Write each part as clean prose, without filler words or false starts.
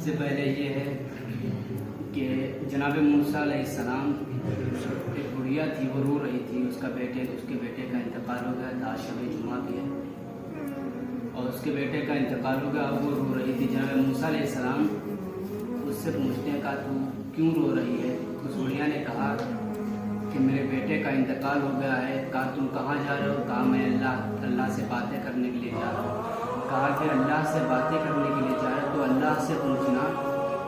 سے پہلے یہ ہے کہ جناب موسیٰ علیہ السلام ایک بڑھیا تھی، وہ رو رہی تھی، اس کے بیٹے کا انتقال ہو گیا تھا، آج شب جمعہ بھی ہے اور اس کے بیٹے کا انتقال ہو گیا، وہ رو رہی تھی۔ جناب موسیٰ علیہ السلام اس سے پوچھنے کا تو کیوں رو رہی ہے؟ اس بڑھیا نے کہا کہ میرے بیٹے کا انتقال ہو گیا ہے۔ کہا تم کہاں جا رہے ہو؟ کہا میں اللہ سے باتیں کرنے کے لیے جا رہا ہوں۔ کہا کہ اللہ سے باتیں کرنے کے لیے جا رہا ہے تو اللہ سے پوچھنا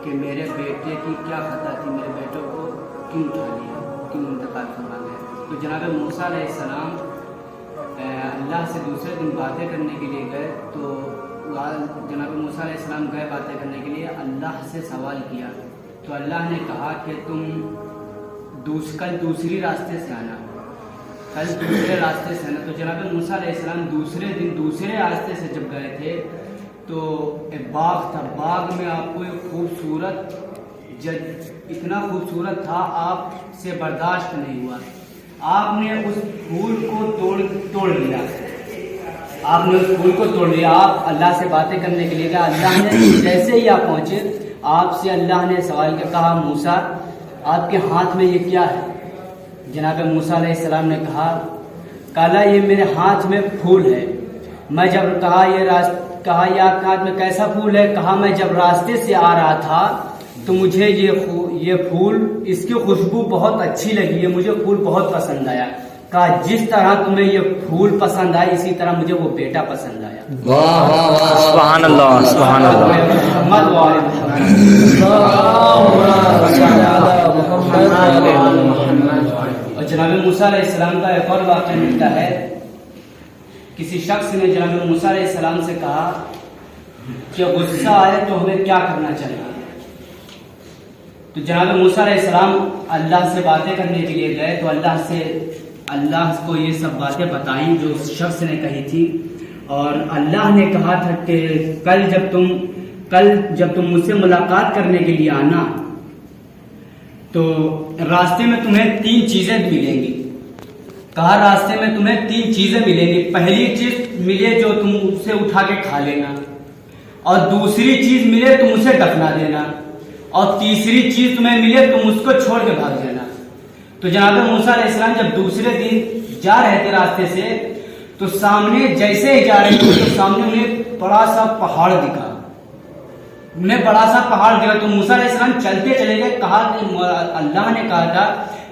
کہ میرے بیٹے کی کیا خطا تھی، میرے بیٹوں کو کیوں اٹھا لیا، کیوں انتقال فرما گیا۔ تو جناب موسیٰ علیہ السلام اللہ سے دوسرے دن باتیں کرنے کے لیے گئے تو جناب موسیٰ علیہ السلام گئے باتیں کرنے کے لیے، اللہ سے سوال کیا تو اللہ نے کہا کہ تم کل دوسری راستے سے آنا، کل دوسرے راستے سے آنا۔ تو جناب موسیٰ علیہ السلام دوسرے دن دوسرے راستے سے جب گئے تھے تو ایک باغ تھا، باغ میں آپ کو ایک خوبصورت اتنا خوبصورت تھا، آپ سے برداشت نہیں ہوا، آپ نے اس پھول کو توڑ لیا، آپ نے اس پھول کو توڑ لیا۔ آپ اللہ سے باتیں کرنے کے لیے گئے، اللہ نے جیسے ہی آپ پہنچے آپ سے اللہ نے سوال کیا، کہا موسیٰ آپ کے ہاتھ میں یہ کیا ہے؟ جناب موسیٰ علیہ السلام نے کہا یہ میرے ہاتھ میں پھول ہے۔ میں جب کہا یہ آپ کے ہاتھ میں کیسا پھول ہے؟ کہا میں جب راستے سے آ رہا تھا تو مجھے یہ پھول، اس کی خوشبو بہت اچھی لگی ہے، مجھے پھول بہت پسند آیا۔ کہا جس طرح تمہیں یہ پھول پسند آئے اسی طرح مجھے وہ بیٹا پسند آیا۔ واہ واہ واہ، سبحان اللہ سبحان اللہ۔ محمد وعلی محمد۔ اور جناب موسیٰ علیہ السلام کا ایک اور واقعہ ملتا ہے، کسی شخص نے جناب موسیٰ علیہ السلام سے کہا کہ غصہ آئے تو ہمیں کیا کرنا چاہیے؟ تو جناب موسیٰ علیہ السلام اللہ سے باتیں کرنے کے لیے گئے تو اللہ کو یہ سب باتیں بتائیں جو اس شخص نے کہی تھی، اور اللہ نے کہا تھا کہ کل جب تم مجھ سے ملاقات کرنے کے لیے آنا تو راستے میں تمہیں 3 چیزیں ملیں گی۔ کہا راستے میں تمہیں 3 چیزیں ملیں گی، پہلی چیز ملے جو تم اسے اٹھا کے کھا لینا، اور دوسری چیز ملے تم اسے دفنا دینا، اور تیسری چیز تمہیں ملے تم اس کو چھوڑ کے بھاگ جانا۔ تو جناب موسیٰ علیہ السلام جب دوسرے دن جا رہے تھے راستے سے تو سامنے جیسے ہی جا رہے تھے تو سامنے انہیں بڑا سا پہاڑ دکھا، تو موسیٰ علیہ السلام چلتے چلے گئے۔ کہا کہ اللہ نے کہا تھا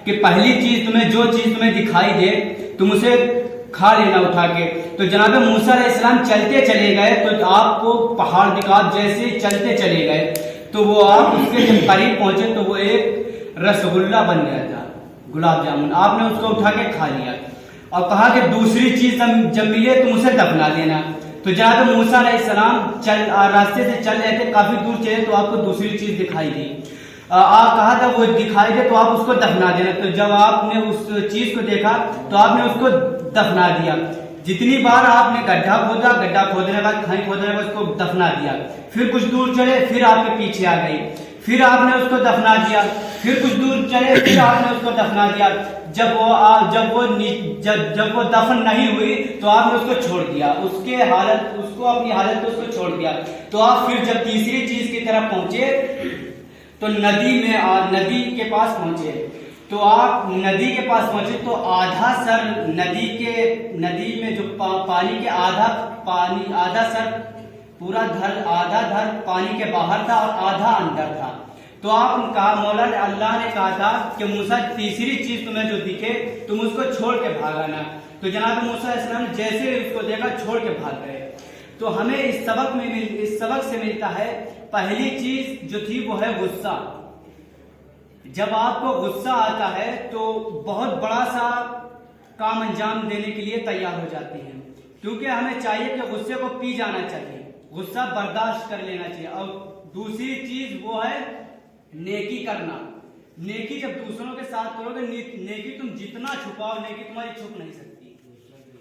کہ پہلی چیز جو چیز تمہیں دکھائی دے تم اسے کھا لینا اٹھا کے۔ تو جناب موسیٰ علیہ السلام چلتے چلے گئے تو آپ کو پہاڑ دکھا، جیسے چلتے چلے گئے تو وہ آپ اس کے جب قریب پہنچے تو وہ ایک رسگلہ بن گیا تھا، گلاب جامن، آپ نے اس کو اٹھا کے کھا لیا، اور کہا کہ دوسری چیز جب ملے تم اسے دفنا دینا۔ تو جناب موسیٰ علیہ السلام راستے سے چل رہے تھے، کافی دور چلے تو آپ کو دوسری چیز دکھائی دی، آپ کہا تھا وہ دکھائی دے تو آپ اس کو دفنا دینا۔ تو جب آپ نے اس چیز کو دیکھا تو آپ نے اس کو دفنا دیا۔ جتنی بار آپ نے گڈھا کھودنے کے بعد کھائی کھودنے کے بعد اس کو دفنا دیا، پھر کچھ دور چلے پھر آپ کے پیچھے آ گئی، پھر آپ نے اس کو دفنا دیا، پھر کچھ دور چلے پھر آپ نے اس کو دفنا دیا۔ جب وہ دفن نہیں ہوئی تو آپ نے اس کو چھوڑ دیا، اپنی حالت کو اس کو چھوڑ دیا۔ تو آپ پھر جب تیسری چیز کی طرف پہنچے تو ندی کے پاس پہنچے، تو آپ ندی کے پاس پہنچے تو آدھا سر ندی میں جو پانی کے آدھا سر پورا آدھا دھر پانی کے باہر تھا اور آدھا اندر تھا۔ تو آپ کہا مولا نے اللہ نے کہا تھا کہ موسیٰ تیسری چیز تمہیں جو دکھے تم اس کو چھوڑ کے بھاگانا۔ تو جناب موسیٰ علیہ السلام نے جیسے اس کو دیکھا چھوڑ کے بھاگ گئے۔ تو ہمیں اس سبق سے ملتا ہے، پہلی چیز جو تھی وہ ہے غصہ۔ جب آپ کو غصہ آتا ہے تو بہت بڑا سا کام انجام دینے کے لیے تیار ہو جاتے ہیں، کیونکہ ہمیں چاہیے کہ غصے کو پی جانا چاہیے، غصہ برداشت کر لینا چاہیے۔ اور دوسری چیز وہ ہے نیکی کرنا۔ نیکی جب دوسروں کے ساتھ کرو گے، نیکی تم جتنا چھپاؤ نیکی تمہاری چھپ نہیں سکتی۔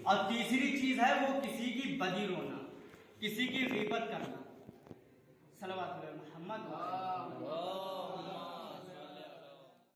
اور تیسری چیز ہے وہ کسی کی بدی رونا، کسی کی غیبت کرنا۔ صلوات علی محمد۔